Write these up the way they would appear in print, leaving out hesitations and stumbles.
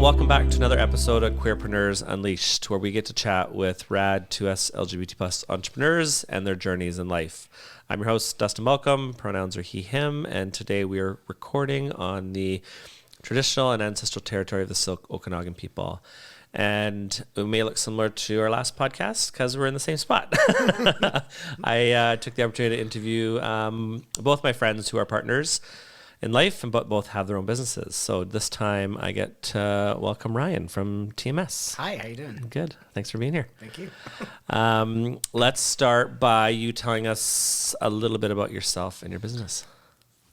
welcome back to another episode of Queerprenuers Unleashed, where we get to chat with rad 2S LGBT plus entrepreneurs and their journeys in life. I'm your host, Dustyn Baulkham. Pronouns are he, him, and today we are recording on the traditional and ancestral territory of the Silk Okanagan people. And it may look similar to our last podcast because we're in the same spot. I took the opportunity to interview both my friends who are partners in life, but both have their own businesses. So this time I get to welcome Ryan from TMS. Hi, how you doing? Good. Thanks for being here. Thank you. Let's start by you telling us a little bit about yourself and your business.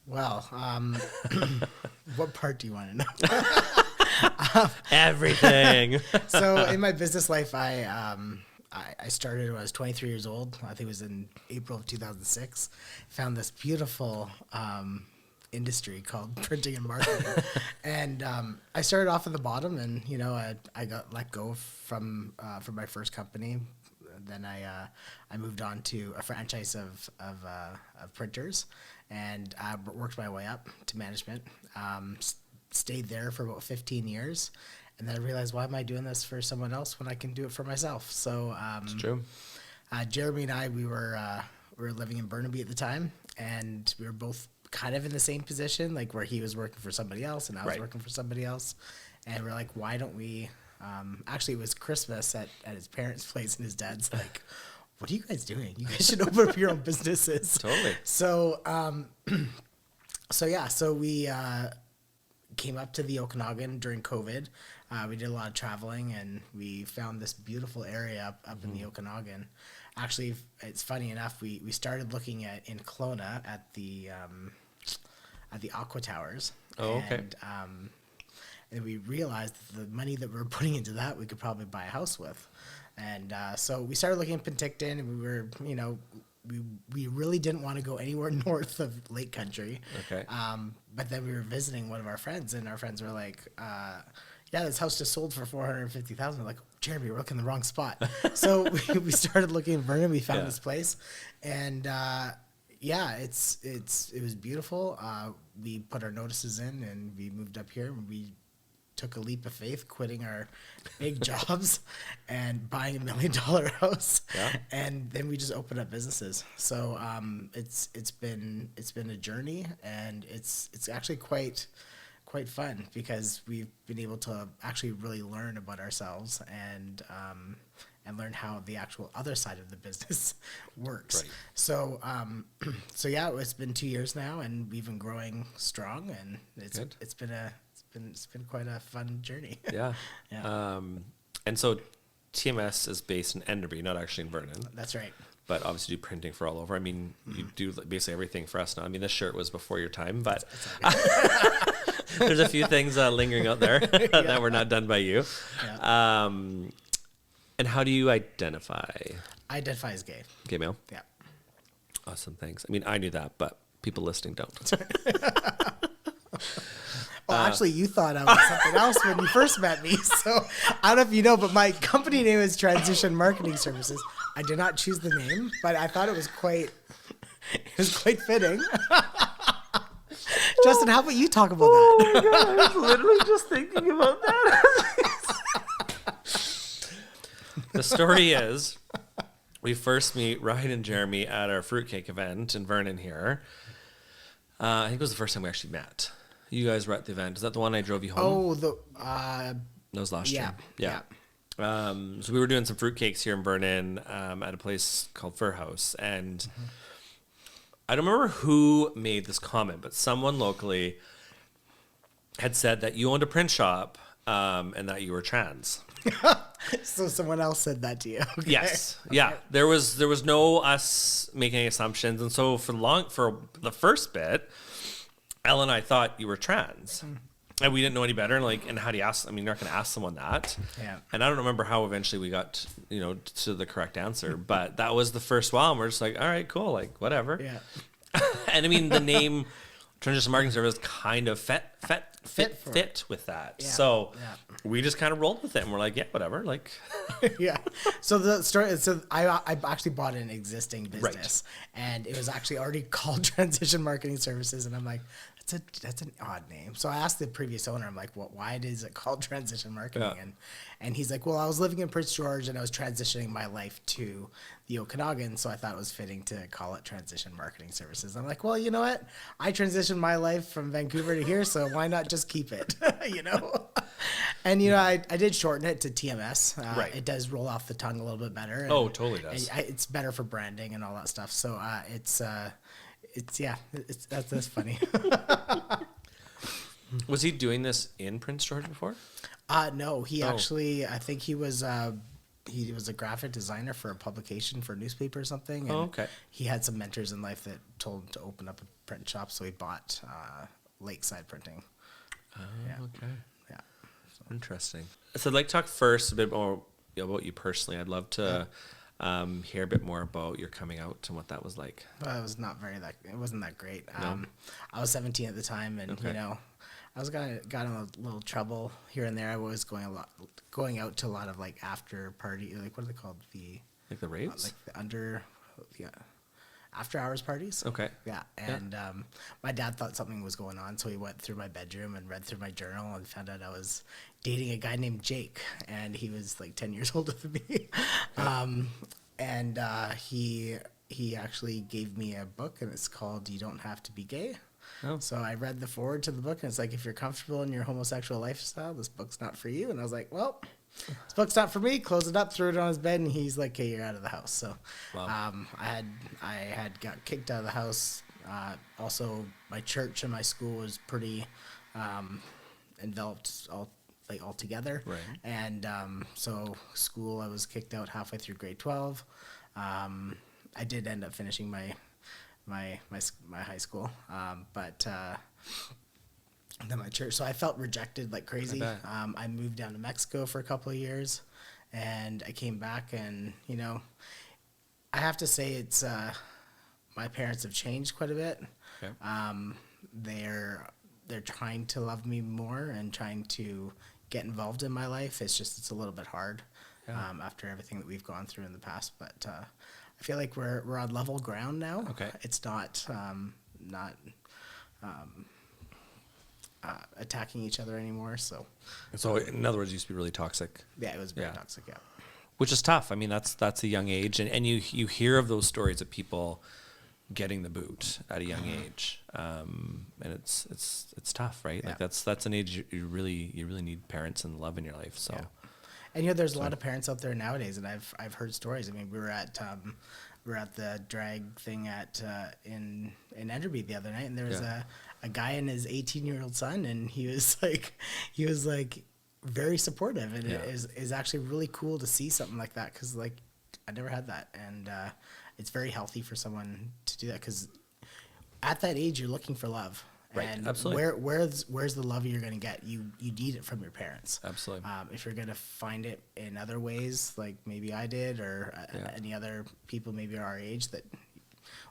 Well, what part do you want to know? Everything. So in my business life, I started when I was 23 years old. I think it was in April of 2006. Found this beautiful industry called printing and marketing. And I started off at the bottom, and I got let go from my first company. Then I moved on to a franchise of printers, and I worked my way up to management. Stayed there for about 15 years, and then I realized, why am I doing this for someone else when I can do it for myself? So it's true. Jeremy and I, we were living in Burnaby at the time, and we were both kind of in the same position, like where he was working for somebody else and I was working for somebody else. And we're like, why don't we, actually it was Christmas at his parents' place, and his dad's like, what are you guys doing? You guys should open up your own businesses. Totally. So, so we came up to the Okanagan during COVID. We did a lot of traveling, and we found this beautiful area up in the Okanagan. Actually, it's funny enough, we started looking in Kelowna at the Aqua Towers. Oh, okay. And we realized that the money that we were putting into that, we could probably buy a house with. And so we started looking at Penticton, and we were, we really didn't want to go anywhere north of Lake Country. Okay. But then we were visiting one of our friends, and our friends were like, yeah, this house just sold for $450,000. We're like, Jeremy, we're looking in the wrong spot. So we started looking in Vernon. We found this place, and it was beautiful. We put our notices in, and we moved up here. And we took a leap of faith, quitting our big jobs and buying $1 million house. Yeah. And then we just opened up businesses. So it's been a journey, and it's actually quite fun, because we've been able to actually really learn about ourselves and learn how the actual other side of the business works. Right. So it's been 2 years now, and we've been growing strong, and it's been quite a fun journry. Yeah. Yeah. And so TMS is based in Enderby, not actually in Vernon. That's right. But obviously do printing for all over. I mean, you do basically everything for us now. I mean, this shirt was before your time, but there's a few things lingering out there that were not done by you. Yeah. And how do you identify? I identify as gay. Gay male? Yeah. Awesome, thanks. I mean, I knew that, but people listening don't. Well, actually, you thought I was something else when you first met me. So I don't know if you know, but my company name is Transition Marketing Services. I did not choose the name, but I thought it was quite fitting. Justin, how about you talk about that? Oh my God, I was literally just thinking about that. The story is, we first meet Ryan and Jeremy at our fruitcake event in Vernon here. I think it was the first time we actually met. You guys were at the event. Is that the one I drove you home? Oh, that was last year. Yeah. So we were doing some fruitcakes here in Vernon at a place called Fur House. And I don't remember who made this comment, but someone locally had said that you owned a print shop and that you were trans. So someone else said that to you. Okay. Yes. Okay. Yeah. There was no us making assumptions. And so for the first bit, Elle and I thought you were trans. And we didn't know any better. And how do you ask? I mean, you're not going to ask someone that. Yeah. And I don't remember how eventually we got, to the correct answer. But that was the first while. And we're just like, all right, cool. Like, whatever. Yeah. And I mean, the name Transition Marketing Service kind of fit with that. Yeah. So we just kind of rolled with it. And we're like, yeah, whatever. Like, yeah. So the story, I actually bought an existing business, and it was actually already called Transition Marketing Services. And I'm like, that's an odd name. So I asked the previous owner, I'm like, well, why is it called transition marketing? Yeah. And he's like, well, I was living in Prince George and I was transitioning my life to the Okanagan, so I thought it was fitting to call it transition marketing services. I'm like, well, you know what? I transitioned my life from Vancouver to here, so why not just keep it? And I did shorten it to TMS. Right. It does roll off the tongue a little bit better. And, Oh, totally does. it's better for branding and all that stuff. So that's funny. Was he doing this in Prince George before? No, he actually, I think he was a graphic designer for a publication for a newspaper or something. And okay. he had some mentors in life that told him to open up a print shop, so he bought Lakeside Printing. Oh, okay. Yeah. Interesting. So I'd like to talk first a bit more about you personally. I'd love to hear a bit more about your coming out and what that was like. Well, it was it wasn't that great. No? I was 17 at the time, and I was got in a little trouble here and there. I was going out to a lot of like after party, like what are they called? Like the raves? Like the after hours parties. Okay. Yeah. And my dad thought something was going on, so he went through my bedroom and read through my journal and found out I was dating a guy named Jake, and he was like 10 years older than me. He actually gave me a book, and it's called You Don't Have to Be Gay. Oh. So I read the foreword to the book, and it's like, if you're comfortable in your homosexual lifestyle, this book's not for you. And I was like, well, this book's not for me. Close it up, threw it on his bed, and he's like, okay, you're out of the house. So wow. I had got kicked out of the house. Also, my church and my school was pretty enveloped all together. Right. And so school, I was kicked out halfway through grade 12. I did end up finishing my high school, but then my church. So I felt rejected like crazy. I moved down to Mexico for a couple of years, and I came back, and I have to say it's my parents have changed quite a bit. Okay. They're trying to love me more and trying to get involved in my life. It's a little bit hard after everything that we've gone through in the past, but I feel like we're on level ground now. Okay. It's not attacking each other anymore. So in other words, it used to be really toxic. Yeah, it was very toxic. Yeah. Which is tough. I mean, that's a young age, and you hear of those stories of people getting the boot at a young age, and it's tough, right? Yeah. Like that's an age you really need parents and love in your life. So. Yeah. And there's a lot of parents out there nowadays, and I've heard stories. I mean, we were at the drag thing in Enderby the other night, and there was a guy and his 18-year-old son, and he was like very supportive, and it is actually really cool to see something like that, because like I never had that, and it's very healthy for someone to do that, because at that age you're looking for love. Right, and absolutely. Where's the love you're going to get? You need it from your parents. Absolutely. If you're going to find it in other ways, like maybe I did, or any other people maybe our age that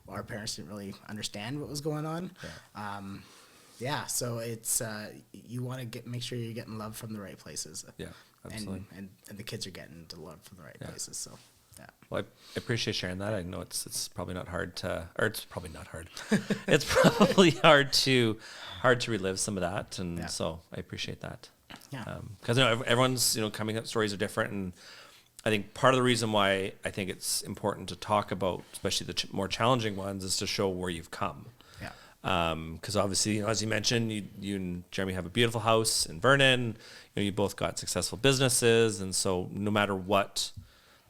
our parents didn't really understand what was going on. Yeah. So it's you want to make sure you're getting love from the right places. Yeah, absolutely. And the kids are getting the love from the right places. So. Yeah. Well, I appreciate sharing that. I know it's probably not hard it's probably not hard. It's probably hard to relive some of that, and so I appreciate that. Yeah. Because everyone's coming up stories are different, and I think part of the reason why I think it's important to talk about, especially the more challenging ones, is to show where you've come. Yeah. Because obviously, as you mentioned, you and Jeremy have a beautiful house in Vernon. You both got successful businesses, and so no matter what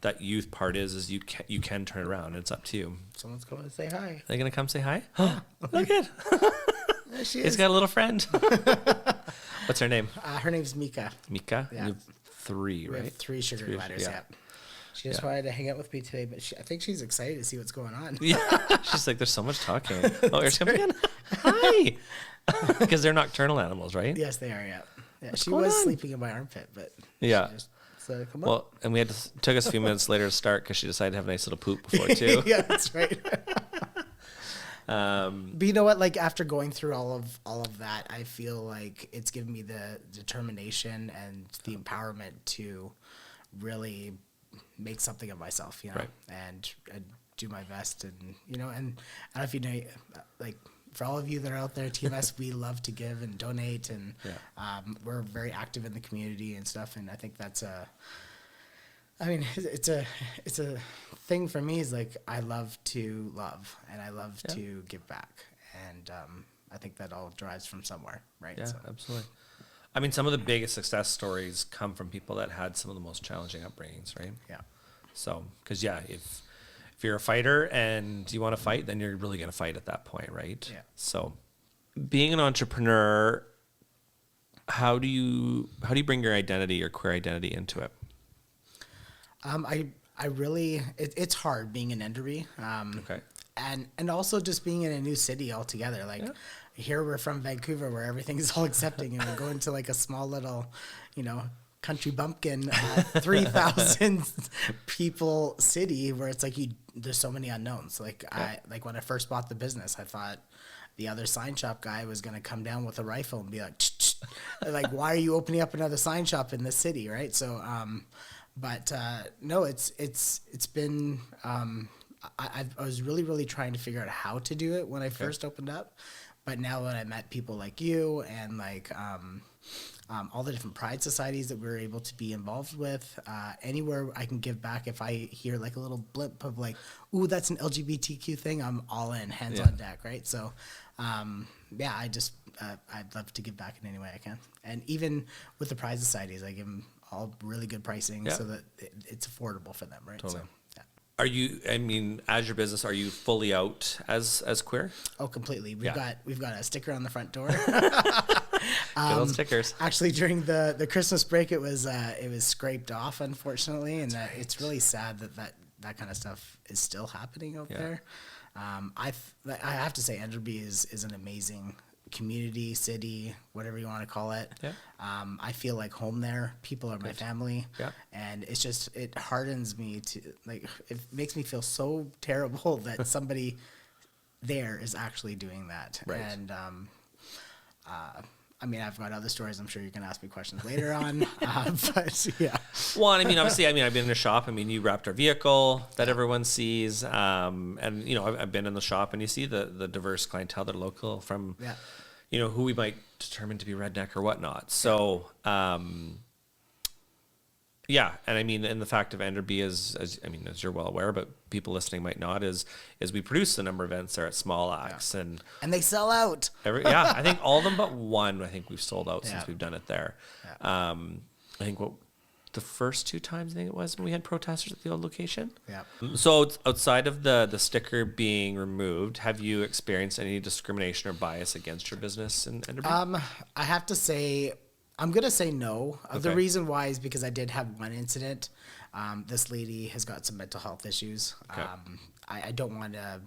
that youth part is you can turn it around. It's up to you. Someone's going to say hi. Are they going to come say hi? Look at. There she is. He's got a little friend. What's her name? Her name's Mika. Mika? Yeah. You have 3, right? We have 3 sugar gliders, yeah. She just wanted to hang out with me today, but I think she's excited to see what's going on. Yeah. She's like, there's so much talking. Oh, here's coming in. Hi. Because they're nocturnal animals, right? Yes, they are, yeah. She was sleeping in my armpit, but yeah. She just So come on. Well, and we had took us a few minutes later to start because she decided to have a nice little poop before too. Yeah, that's right. But you know what? Like after going through all of that, I feel like it's given me the determination and the empowerment to really make something of myself, you know, right. and do my best, and you know, and I don't know if you know, like for all of you that are out there, TMS, we love to give and donate, and we're very active in the community and stuff. And I think that's it's a thing for me. Is like I love to love and I love to give back, and I think that all derives from somewhere, right? Yeah, absolutely. I mean, some of the biggest success stories come from people that had some of the most challenging upbringings, right? Yeah. So, because if you're a fighter and you want to fight, then you're really going to fight at that point, right? Yeah. So, being an entrepreneur, how do you bring your identity, your queer identity, into it? I really it's hard being in Enderby. Okay. And also just being in a new city altogether. Like here we're from Vancouver where everything's all accepting, and we go into like a small little, country bumpkin, 3,000 people city where it's like there's so many unknowns. Like when I first bought the business, I thought the other sign shop guy was going to come down with a rifle and be like, like, why are you opening up another sign shop in this city? Right. So, no, it's been, I was really, really trying to figure out how to do it when I first opened up. But now that I met people like you and like all the different pride societies that we're able to be involved with, anywhere I can give back, if I hear like a little blip of like, ooh, that's an LGBTQ thing, I'm all in, hands on deck, right? So, I'd love to give back in any way I can. And even with the pride societies, I give them all really good pricing so that it's affordable for them, right? Totally. So, Are you, as your business, are you fully out as queer? Oh, completely. We've got a sticker on the front door. Good old stickers. Actually, during the Christmas break, it was scraped off, unfortunately, and it's really sad that kind of stuff is still happening out there. I have to say, Enderby is an amazing community, city, whatever you want to call it. Yeah. I feel like home there. People are my family. Yeah. And it hardens me to, like, it makes me feel so terrible that somebody there is actually doing that. Right. And, I've got other stories. I'm sure you can ask me questions later on. But yeah. Well, obviously, I've been in a shop. You wrapped our vehicle that everyone sees. And, I've been in the shop and you see the diverse clientele that are local from, who we might determine to be redneck or whatnot. So, and the fact of Enderby is, as you're well aware, but people listening might not, is we produce a number of events there at Small Axe, and they sell out. I think all of them but one. I think we've sold out since we've done it there. Yeah. I think the first two times it was when we had protesters at the old location. Yeah. So outside of the sticker being removed, have you experienced any discrimination or bias against your business in Enderby? I have to say, I'm going to say no. Okay. The reason why is because I did have one incident. This lady has got some mental health issues. Okay. I don't want to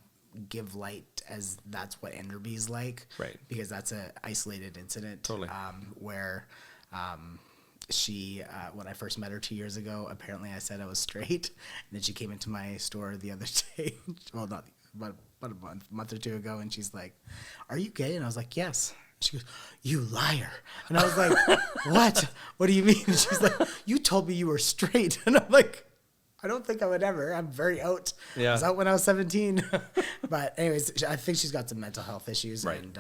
give light as that's what Enderby is like. Right. Because that's an isolated incident. Totally. Where she, when I first met her 2 years ago, apparently I said I was straight. And then she came into my store the other day. Well, not about a month or two ago. And she's like, "Are you gay?" And I was like, "Yes." She goes, "You liar." And I was like, "What? What do you mean?" And she's like, "You told me you were straight." And I'm like, "I don't think I would ever. I'm very out." Yeah. I was out when I was 17. But anyways, I think she's got some mental health issues. Right. And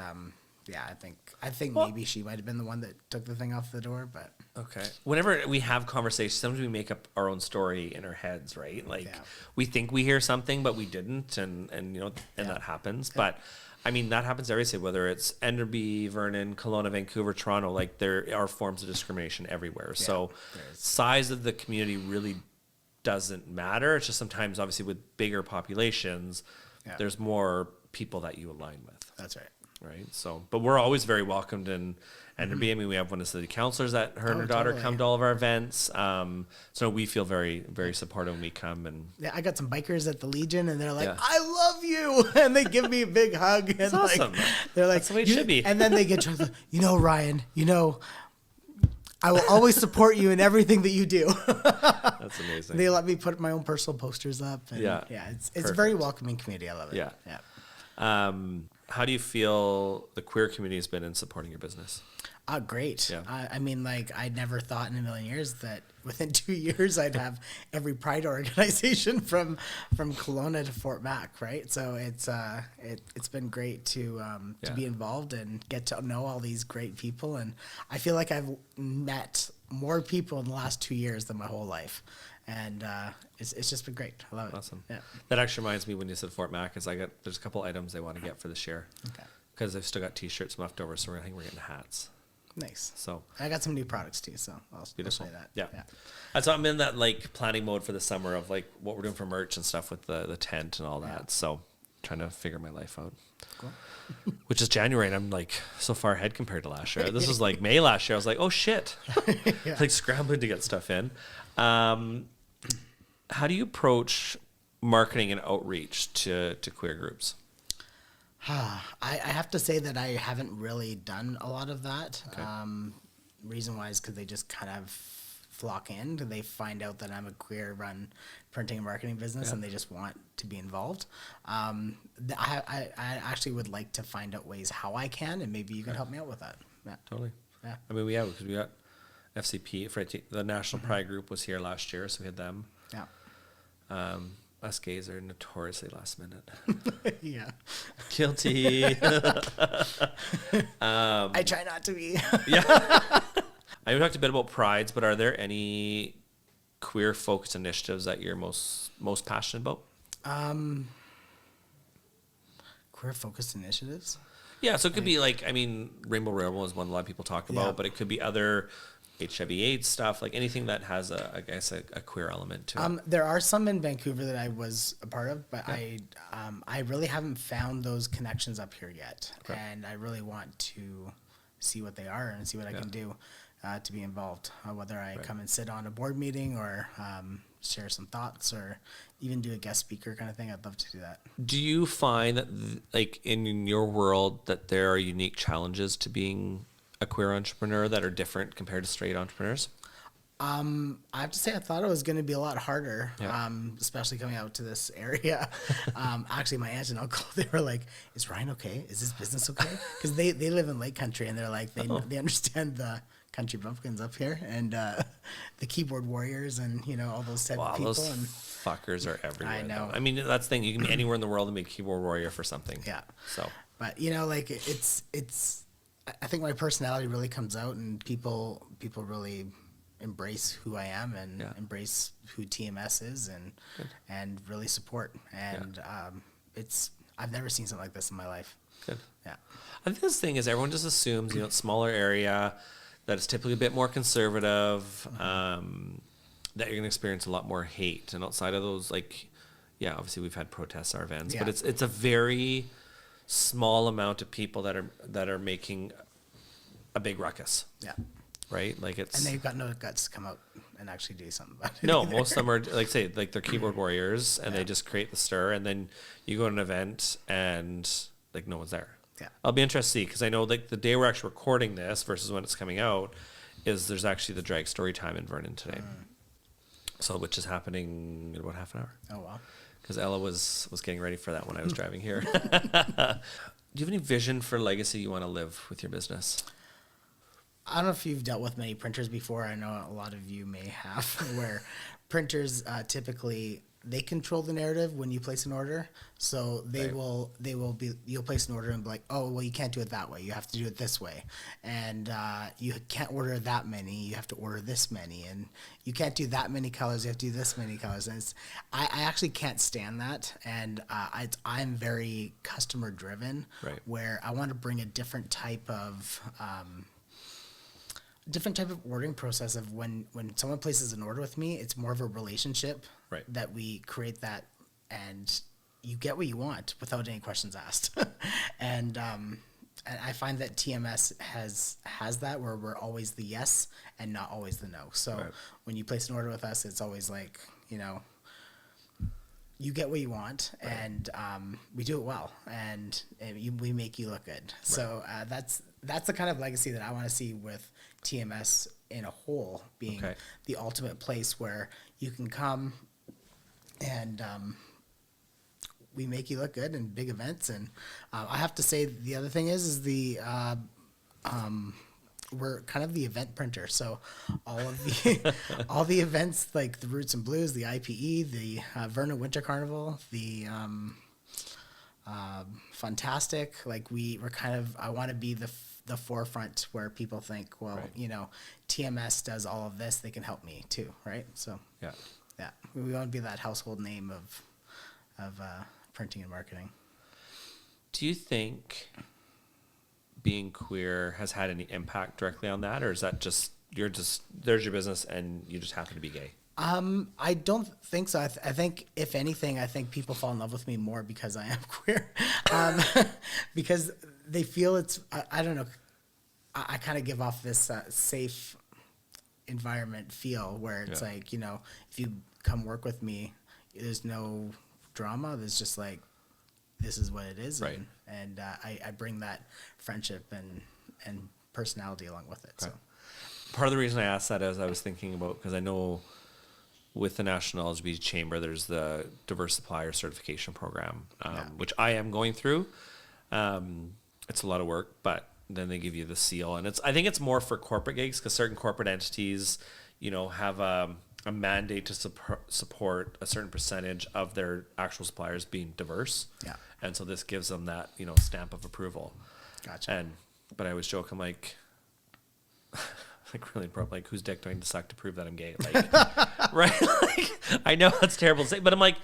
I think maybe she might have been the one that took the thing off the door. But okay. Whenever we have conversations, sometimes we make up our own story in our heads, right? Like we think we hear something, but we didn't, and that happens. Yeah. But that happens every city, whether it's Enderby, Vernon, Kelowna, Vancouver, Toronto. Like there are forms of discrimination everywhere. Yeah, so size of the community really doesn't matter. It's just sometimes, obviously, with bigger populations, there's more people that you align with. That's right. Right. So, but we're always very welcomed in Enderby. Mm-hmm. We have one of the city councilors that her and her daughter come to all of our events. So we feel very, very supportive when we come. And I got some bikers at the Legion, and they're like, "I love you," and they give me a big hug. That's awesome. They're like, "That's the way it should be." And then they get Ryan, I will always support you in everything that you do. That's amazing. They let me put my own personal posters up. And it's a very welcoming community. I love it. Yeah. How do you feel the queer community has been in supporting your business? Great. Yeah. I mean, like, I never thought in a million years that within 2 years I'd have every pride organization from Kelowna to Fort Mac, right? So it's been great to be involved and get to know all these great people, and I feel like I've met more people in the last 2 years than my whole life, and it's just been great. I love it. Awesome. Yeah. That actually reminds me when you said Fort Mac, is there's a couple items they want to get for this year. Okay. Because they've still got T-shirts left over, so I think we're getting hats. Nice. So I got some new products too, so I'll show you that. Yeah. That's why I'm in that like planning mode for the summer of like what we're doing for merch and stuff with the tent and all that. Yeah. So trying to figure my life out. Cool. Which is January, and I'm like so far ahead compared to last year. This was like May last year. I was like, oh shit, like scrambling to get stuff in. How do you approach marketing and outreach to queer groups? I have to say that I haven't really done a lot of that. Okay. Reason why is because they just kind of flock in. They find out that I'm a queer-run printing and marketing business, and they just want to be involved. I actually would like to find out ways how I can, and maybe you can help me out with that. Yeah. Totally. Yeah. I mean, because we got FCP, the National Pride Group was here last year, so we had them. Yeah. Us gays are notoriously last minute. Yeah. Guilty. I try not to be. Yeah. I talked a bit about prides, but are there any queer focused initiatives that you're most passionate about? Queer focused initiatives? Yeah, so it could be like, I mean, Rainbow Rebel is one a lot of people talk about, but it could be other HIV/AIDS stuff, like anything that has a queer element to it. There are some in Vancouver that I was a part of, but I really haven't found those connections up here yet, and I really want to see what they are and see what I can do to be involved. Whether I come and sit on a board meeting or share some thoughts or even do a guest speaker kind of thing, I'd love to do that. Do you find that, like in your world, that there are unique challenges to being a queer entrepreneur that are different compared to straight entrepreneurs? I have to say, I thought it was going to be a lot harder, especially coming out to this area. Actually, my aunt and uncle, they were like, "Is Ryan okay? Is his business okay?" Because they live in Lake Country, and they're like, they understand the country bumpkins up here and the keyboard warriors and all those type of people. Those and fuckers are everywhere. I know. Though. I mean, that's the thing. You can be anywhere in the world and be a keyboard warrior for something. Yeah. So, but like it's. I think my personality really comes out, and people really embrace who I am and embrace who TMS is, and really support. And I've never seen something like this in my life. Good. Yeah. I think this thing is everyone just assumes smaller area that is typically a bit more conservative, that you're going to experience a lot more hate. And outside of those, obviously we've had protests at our events, but it's a very small amount of people that are making a big ruckus. Yeah. Right? Like and they've got no guts to come out and actually do something about it. No, most of them are they're keyboard warriors and they just create the stir, and then you go to an event and no one's there. Yeah. I'll be interested to see, because I know the day we're actually recording this versus when it's coming out there's actually the drag story time in Vernon today. So which is happening in about half an hour. Oh wow. Because Ella was getting ready for that when I was driving here. Do you have any vision for legacy you want to live with your business? I don't know if you've dealt with many printers before. I know a lot of you may have, where printers typically they control the narrative when you place an order. So you'll place an order and be like, oh, well, you can't do it that way. You have to do it this way. And you can't order that many. You have to order this many. And you can't do that many colors. You have to do this many colors. And I actually can't stand that. And I'm very customer driven, where I want to bring a different type of ordering process of when someone places an order with me, it's more of a relationship that we create that, and you get what you want without any questions asked. And I find that TMS has that, where we're always the yes and not always the no. So when you place an order with us, it's always like, you get what you want, and we do it well, and we make you look good. So that's the kind of legacy that I want to see with TMS in a whole, being the ultimate place where you can come and we make you look good in big events. And I have to say, the other thing is we're kind of the event printer. So all of the all the events like the Roots and Blues, the IPE, the Verna Winter Carnival, the Fantastic. Like we're kind of, I want to be the forefront where people think, well, TMS does all of this, they can help me too, right? So yeah, we want to be that household name of printing and marketing. Do you think being queer has had any impact directly on that, or is that just there's your business and you just happen to be gay? I don't think so. I think if anything, I think people fall in love with me more because I am queer, because they feel it's, I don't know. I kind of give off this safe environment feel where it's like, if you come work with me, there's no drama. There's just like, this is what it is. Right. And I bring that friendship and personality along with it. Right. So part of the reason I asked that is I was thinking about, because I know with the National LGBT Chamber, there's the Diverse Supplier Certification Program, which I am going through. It's a lot of work, but then they give you the seal. And I think it's more for corporate gigs, because certain corporate entities, have a mandate to support a certain percentage of their actual suppliers being diverse. Yeah. And so this gives them that, stamp of approval. Gotcha. But I always joke, I'm like, really important, like, whose dick do I need to suck to prove that I'm gay? Like, right? Like, I know that's terrible to say, but I'm like,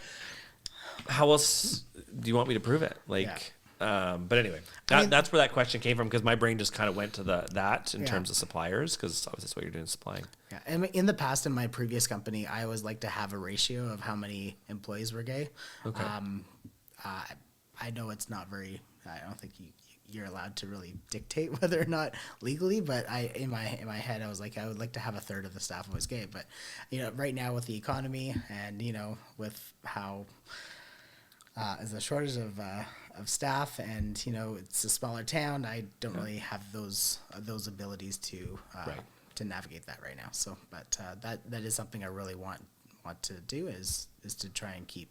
how else do you want me to prove it? Like, but anyway, that's where that question came from, because my brain just kind of went to that in terms of suppliers, because obviously that's what you're doing, supplying. Yeah, and in the past, in my previous company, I always like to have a ratio of how many employees were gay. Okay. I know it's not very. I don't think you're allowed to really dictate whether or not legally, but in my head, I was like, I would like to have a third of the staff was gay. But right now with the economy and with how as a shortage of staff, and it's a smaller town, I don't really have those abilities to navigate that right now. So, but that is something I really want to do is to try and keep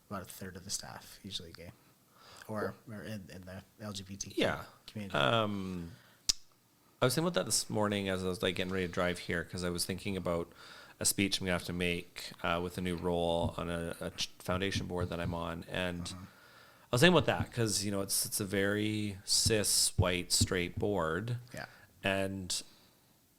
about a third of the staff usually gay, or in the LGBT community. I was thinking about that this morning as I was like getting ready to drive here, because I was thinking about a speech I'm gonna have to make with a new role on a foundation board that I'm on, and I was thinking about that because it's a very cis white straight board, and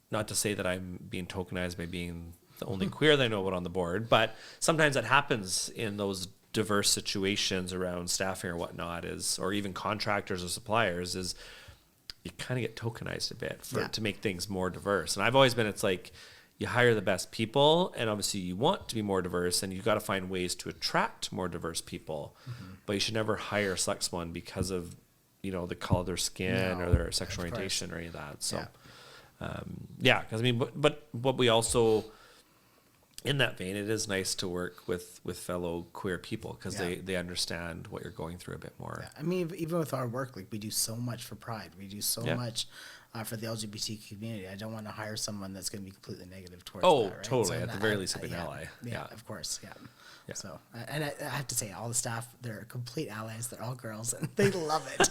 not to say that I'm being tokenized by being the only queer that I know about on the board, but sometimes that happens in those diverse situations around staffing or whatnot, or even contractors or suppliers, is you kind of get tokenized a bit to make things more diverse. And I've always been, it's like you hire the best people, and obviously you want to be more diverse, and you've got to find ways to attract more diverse people, but you should never hire someone because of the color of their skin or their sexual orientation or any of that. So because but what we also, in that vein, it is nice to work with fellow queer people, because they understand what you're going through a bit more. I mean, even with our work, like we do so much for Pride. We do so much for the LGBT community. I don't want to hire someone that's going to be completely negative towards that, right? Totally. So at the very least, be an ally. Yeah, of course. Yeah. So, and I have to say, all the staff, they're complete allies. They're all girls, and they love it.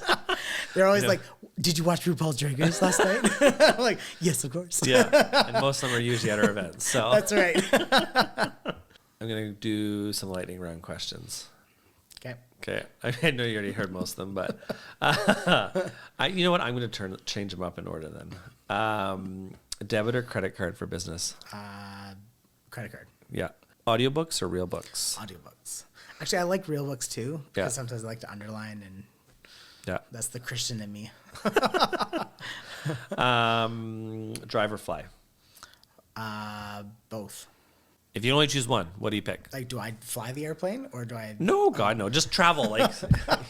They're always like, "Did you watch RuPaul's Drag Race last night?" I'm like, "Yes, of course." Yeah, and most of them are usually at our events. So that's right. I'm gonna do some lightning round questions. Okay. I know you already heard most of them, but you know what? I'm gonna change them up in order then. Debit or credit card for business? Credit card. Yeah. Audiobooks or real books? Audiobooks. Actually, I like real books too, because sometimes I like to underline, and that's the Christian in me. Drive or fly? Both. If you only choose one, what do you pick? Like, do I fly the airplane, or do I? No, God, no. Just travel. Like,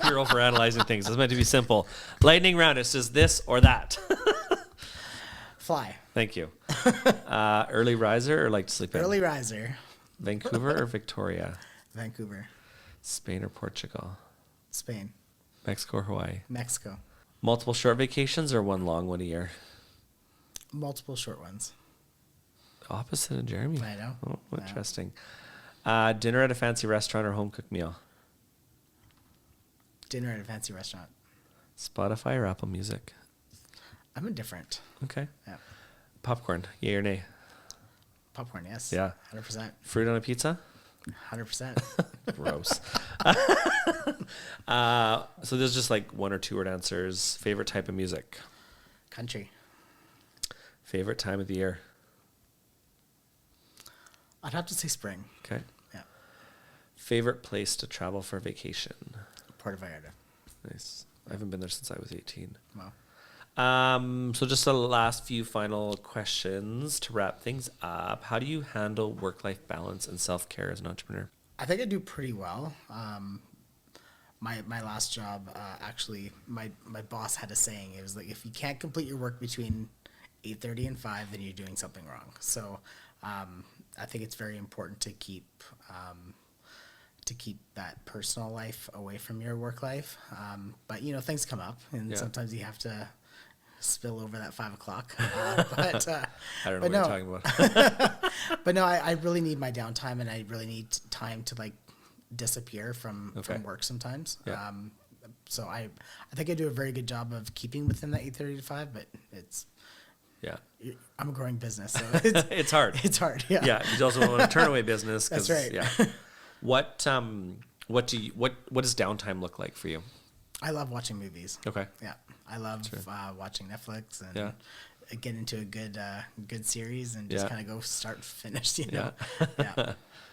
you're overanalyzing things. It's meant to be simple. Lightning round. It's just this or that. Fly. Thank you. Early riser or like to sleep in? Early riser. Vancouver or Victoria? Vancouver. Spain or Portugal? Spain. Mexico or Hawaii? Mexico. Multiple short vacations or one long one a year? Multiple short ones. Opposite of Jeremy. I know. Oh, interesting. Dinner at a fancy restaurant or home cooked meal? Dinner at a fancy restaurant. Spotify or Apple Music? I'm indifferent. Okay. Yeah. Popcorn, yay or nay? Popcorn, yes. Yeah. 100%. Fruit on a pizza? 100%. Gross. So there's just like 1 or 2 word answers. Favorite type of music? Country. Favorite time of the year? I'd have to say spring. Okay. Yeah. Favorite place to travel for vacation? Puerto Vallarta. Nice. I haven't been there since I was 18. Wow. So just the last few final questions to wrap things up. How do you handle work-life balance and self-care as an entrepreneur? I think I do pretty well. My last job, actually, my boss had a saying. It was like, if you can't complete your work between 8:30 and 5, then you're doing something wrong. So I think it's very important to keep that personal life away from your work life. But, things come up, and sometimes you have to spill over that 5 o'clock. But I don't know what you're talking about. But no, I really need my downtime, and I really need time to like disappear from work sometimes. Yeah. So I think I do a very good job of keeping within that 8:30 to 5, but I'm a growing business, so it's hard. It's hard. Yeah. Yeah. You also want to turn away business. That's right. Yeah. What does downtime look like for you? I love watching movies. Okay. Yeah. I love watching Netflix and Yeah. get into a good series and just kind of go start and finish, Yeah.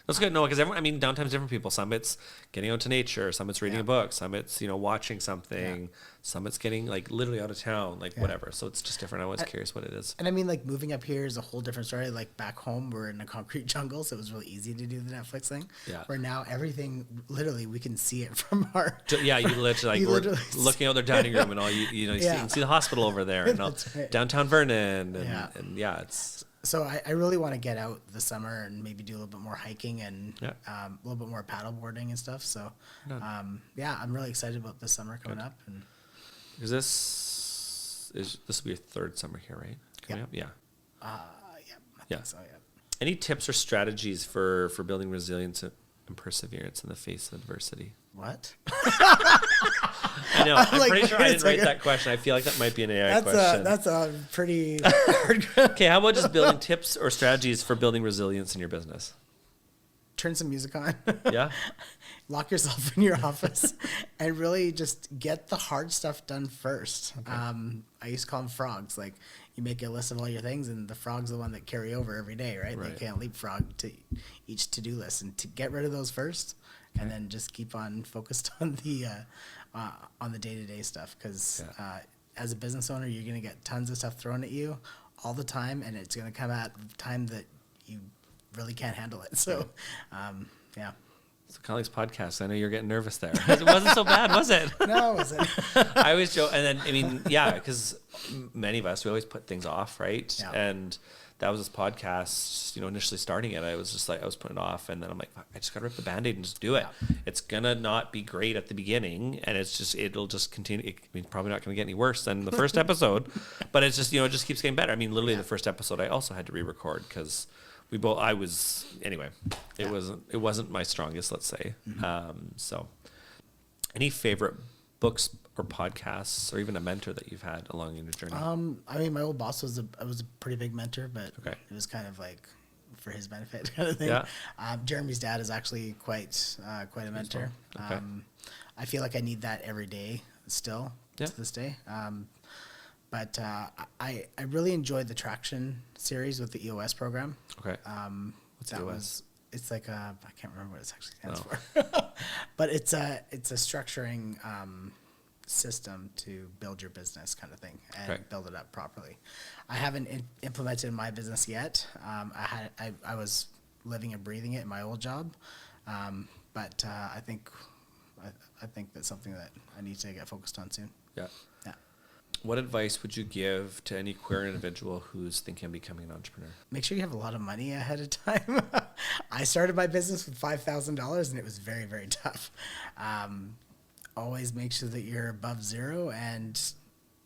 That's good. No, because downtime's different people. Some it's getting out to nature. Some it's reading a book. Some it's, watching something. Yeah. Some it's getting like literally out of town, like whatever. So it's just different. I was curious what it is. And like moving up here is a whole different story. Like back home, we're in a concrete jungle, so it was really easy to do the Netflix thing. Yeah. Where now everything, literally, we can see it from our. Yeah, you literally we're looking out their dining room and all you can see the hospital over there and downtown Vernon and it's. So I really want to get out this summer and maybe do a little bit more hiking and a little bit more paddle boarding and stuff. So, I'm really excited about this summer coming up. And because this will be your 3rd summer here, right? Coming up? Yeah. I think so, yeah. Any tips or strategies for building resilience and perseverance in the face of adversity? What? I know. I'm pretty sure I didn't write that question. I feel like that might be an AI question. That's a pretty hard. Okay, how about just building tips or strategies for building resilience in your business? Turn some music on. Yeah. Lock yourself in your office and really just get the hard stuff done first. Okay. I used to call them frogs. Like, you make a list of all your things, and the frog's the one that carry over every day, right? They can't leapfrog to each to-do list. And to get rid of those first, and then just keep on focused on the day-to-day stuff. Because as a business owner, you're going to get tons of stuff thrown at you all the time, and it's going to come at the time that you really can't handle it. So, So colleagues podcast, I know you're getting nervous there. It wasn't so bad, was it? No, it wasn't. I always joke, and then because many of us, we always put things off, right? Yeah. And that was this podcast, initially starting it, I was just like, I was putting it off, and then I'm like, I just gotta rip the Band-Aid and just do it. Yeah. It's gonna not be great at the beginning, and it'll just continue. Probably not gonna get any worse than the first episode, but it's just, it just keeps getting better. Literally the first episode, I also had to re-record because it wasn't my strongest, let's say. Mm-hmm. So any favorite books or podcasts or even a mentor that you've had along in your journey? My old boss was a pretty big mentor, but it was kind of like for his benefit kind of thing. Yeah. Jeremy's dad is actually quite a mentor. Okay. I feel like I need that every day still to this day. But I really enjoyed the Traction series with the EOS program. Okay. What's EOS? It's like I can't remember what it actually stands for, but it's a structuring system to build your business kind of thing and build it up properly. I haven't implemented in my business yet. I was living and breathing it in my old job, but I think that's something that I need to get focused on soon. Yeah. Yeah. What advice would you give to any queer individual who's thinking of becoming an entrepreneur? Make sure you have a lot of money ahead of time. I started my business with $5,000 and it was very, very tough. Always make sure that you're above zero and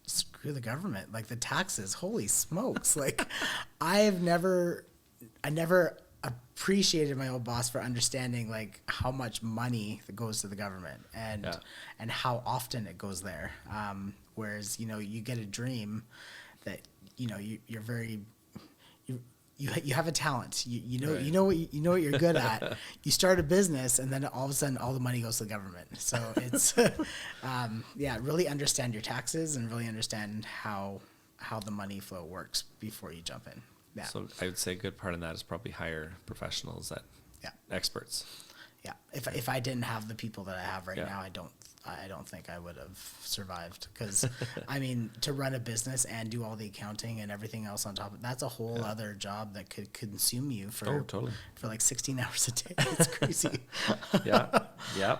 screw the government. Like the taxes, holy smokes. Like I never appreciated my old boss for understanding like how much money that goes to the government and how often it goes there. Whereas, you know, you get a dream that, you know, you're very, you have a talent, you know what you're good at. You start a business and then all of a sudden all the money goes to the government. So it's, really understand your taxes and really understand how the money flow works before you jump in. Yeah. So I would say a good part of that is probably hire professionals that experts. Yeah. If I didn't have the people that I have right now, I don't think I would have survived, because I mean, to run a business and do all the accounting and everything else on top of that's a whole other job that could consume you for like 16 hours a day. It's crazy. Yeah.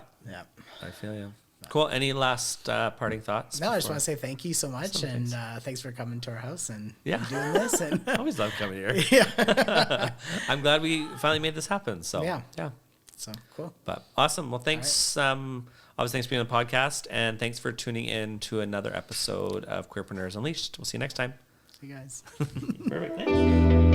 I feel you. Cool. Any last parting thoughts? No, I just want to say thank you so much, and thanks for coming to our house and doing this. And I always love coming here. Yeah, I'm glad we finally made this happen. So yeah. So cool. But awesome. Well, thanks. Obviously, thanks for being on the podcast, and thanks for tuning in to another episode of Queerprenuers Unleashed. We'll see you next time. See you guys. Perfect. Thanks.